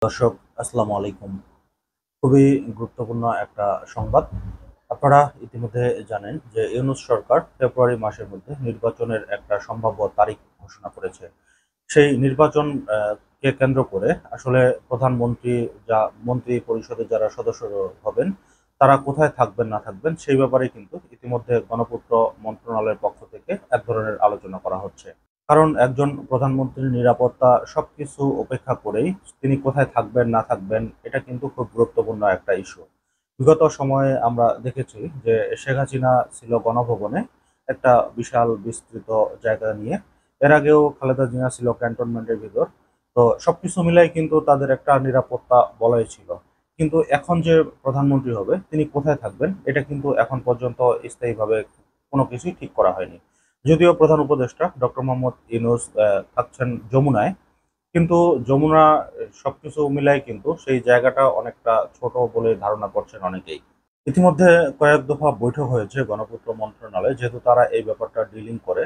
দর্শক, আসসালামু আলাইকুম। খুবই গুরুত্বপূর্ণ একটা সংবাদ। আপনারা ইতিমধ্যে জানেন যে ইউনূস সরকার ফেব্রুয়ারি মাসের মধ্যে নির্বাচনের একটা সম্ভাব্য তারিখ ঘোষণা করেছে। সেই নির্বাচন কে কেন্দ্র করে আসলে প্রধানমন্ত্রী, মন্ত্রী পরিষদের যারা সদস্য হবেন তারা কোথায় থাকবেন না থাকবেন সেই ব্যাপারে কিন্তু ইতিমধ্যে গণপূর্ত মন্ত্রণালয়ের পক্ষ থেকে এক ধরনের আলোচনা করা হচ্ছে। কারণ একজন প্রধানমন্ত্রীর নিরাপত্তা সবকিছু উপেক্ষা করেই তিনি কোথায় থাকবেন না থাকবেন এটা কিন্তু খুব গুরুত্বপূর্ণ একটা ইস্যু। বিগত সময়ে আমরা দেখেছি যে শেখ হাসিনা ছিল গণভবনে একটা বিশাল বিস্তৃত জায়গা নিয়ে। এর আগেও খালেদা জিয়া ছিল ক্যান্টনমেন্টের ভিতর। তো সবকিছু মিলাই কিন্তু তাদের একটা নিরাপত্তা বলয় ছিল। কিন্তু এখন যে প্রধানমন্ত্রী হবে তিনি কোথায় থাকবেন এটা কিন্তু এখন পর্যন্ত স্থায়ীভাবে কোনো কিছুই ঠিক করা হয়নি। যদিও প্রধান উপদেষ্টা ডক্টর মোহাম্মদ ইউনূস থাকছেন যমুনায়, কিন্তু যমুনা সবকিছু মিলাই কিন্তু সেই জায়গাটা অনেকটা ছোট বলে ধারণা করছেন অনেকেই। ইতিমধ্যে কয়েক দফা বৈঠক হয়েছে গণপূর্ত মন্ত্রণালয়ে, যেহেতু তারা এই ব্যাপারটা ডিলিং করে।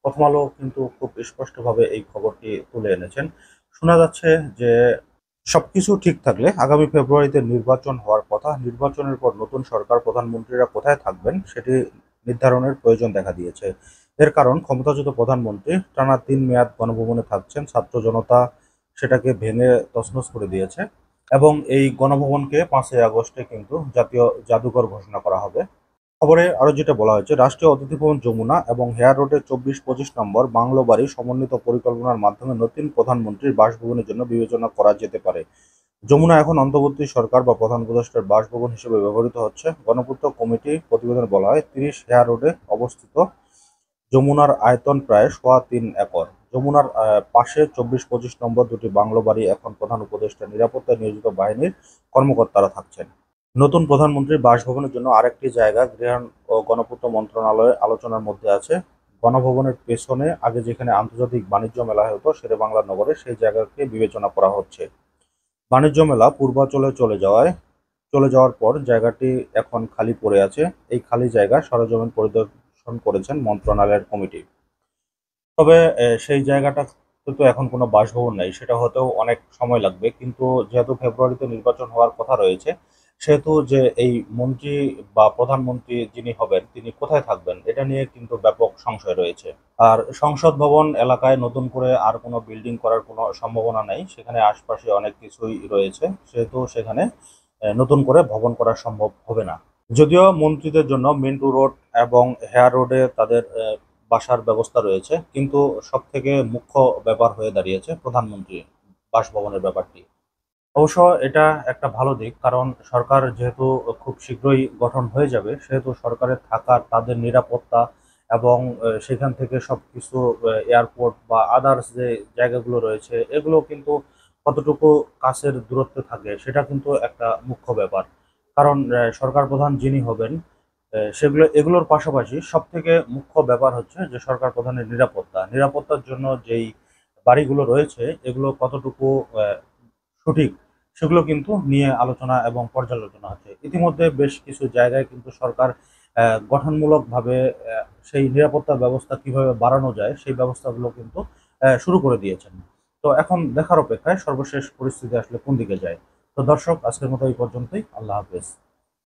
প্রথম আলো কিন্তু খুব স্পষ্টভাবে এই খবরটি তুলে এনেছেন। শোনা যাচ্ছে যে সবকিছু ঠিক থাকলে আগামী ফেব্রুয়ারিতে নির্বাচন হওয়ার কথা। নির্বাচনের পর নতুন সরকার প্রধানমন্ত্রীরা কোথায় থাকবেন সেটি নির্ধারণের প্রয়োজন দেখা দিয়েছে। এর কারণ ক্ষমতাচ্যুত প্রধানমন্ত্রী টানা ৩ মেয়াদ গণভবনে থাকছেন, ছাত্র জনতা সেটাকে ভেঙে তছনছ করে দিয়েছে এবং এই গণভবনকে ৫ই আগস্টে কিন্তু জাতীয় জাদুঘর ঘোষণা করা হবে। খবরে আরো যেটা বলা হয়েছে, রাষ্ট্রীয় অতিথি ভবন যমুনা এবং হেয়ার রোডের ২৪-২৫ নম্বর বাংলো বাড়ি সমন্বিত পরিকল্পনার মাধ্যমে নতুন প্রধানমন্ত্রীর বাসভবনের জন্য বিবেচনা করা যেতে পারে। যমুনা এখন অন্তর্বর্তী সরকার বা প্রধান উপদেষ্টার বাসভবন হিসেবে ব্যবহৃত হচ্ছে। গণপূর্ত কমিটি প্রতিবেদনে বলা হয়, ৩০ হেয়ার রোডে অবস্থিত যমুনার আয়তন প্রায় ৩.৫ একর। যমুনার পাশে ২৪-২৫ নম্বর দুটি বাংলো বাড়ি এখন প্রধান উপদেষ্টা নিরাপত্তায় নিয়োজিত বাহিনীর কর্মকর্তারা থাকছেন। নতুন প্রধানমন্ত্রীর বাসভবনের জন্য আরেকটি জায়গা গৃহায়ণ ও গণপূর্ত মন্ত্রণালয়ের আলোচনার মধ্যে আছে। গণভবনের পেছনে আগে যেখানে আন্তর্জাতিক বাণিজ্য মেলা হতো শেরেবাংলা নগরে, সেই জায়গাকে বিবেচনা করা হচ্ছে। বাণিজ্য মেলা পূর্বাঞ্চলে চলে যাওয়ার পর জায়গাটি এখন খালি পড়ে আছে। এই খালি জায়গা সরেজমিন পরিদর্শন করেছেন মন্ত্রণালয়ের কমিটি। তবে সেই জায়গাটা কিন্তু এখন কোনো বাসভবন নাই। সেটা হতেও অনেক সময় লাগবে। কিন্তু যেহেতু ফেব্রুয়ারিতে নির্বাচন হওয়ার কথা রয়েছে, সেহেতু যে এই মন্ত্রী বা প্রধানমন্ত্রী যিনি হবেন তিনি কোথায় থাকবেন এটা নিয়ে কিন্তু ব্যাপক সংশয় রয়েছে। আর সংসদ ভবন এলাকায় নতুন করে আর কোনো বিল্ডিং করার কোনো সম্ভাবনা নেই। সেখানে আশপাশে অনেক কিছুই রয়েছে। সেহেতু সেখানে নতুন করে ভবন করা সম্ভব হবে না। যদিও মন্ত্রীদের জন্য মিন্টু রোড এবং হেয়ার রোডে তাদের বাসার ব্যবস্থা রয়েছে, কিন্তু সবথেকে মুখ্য ব্যাপার হয়ে দাঁড়িয়েছে প্রধানমন্ত্রী বাসভবনের ব্যাপারটি। অবশ্য এটা একটা ভালো দিক, কারণ সরকার যেহেতু খুব শীঘ্রই গঠন হয়ে যাবে, সেহেতু সরকারের থাকার তাদের নিরাপত্তা এবং সেখান থেকে সবকিছু এয়ারপোর্ট বা আদার্স যে জায়গাগুলো রয়েছে এগুলো কিন্তু কতটুকু কাছের দূরত্বে থাকে সেটা কিন্তু একটা মুখ্য ব্যাপার। কারণ সরকার প্রধান যিনি হবেন এগুলোর পাশাপাশি সবথেকে মুখ্য ব্যাপার হচ্ছে যে সরকার প্রধানের নিরাপত্তার জন্য যেই বাড়িগুলো রয়েছে এগুলো কতটুকু সঠিক সেগুলো কিন্তু নিয়ে আলোচনা এবং পর্যালোচনা হচ্ছে। ইতিমধ্যে বেশ কিছু জায়গায় কিন্তু সরকার গঠনমূলকভাবে সেই নিরাপত্তা ব্যবস্থা কিভাবে বাড়ানো যায় সেই ব্যবস্থাগুলো কিন্তু শুরু করে দিয়েছেন। তো এখন দেখার অপেক্ষায় সর্বশেষ পরিস্থিতি আসলে কোন দিকে যায়। তো দর্শক, আজকের মতো এই পর্যন্তই। আল্লাহ হাফেজ।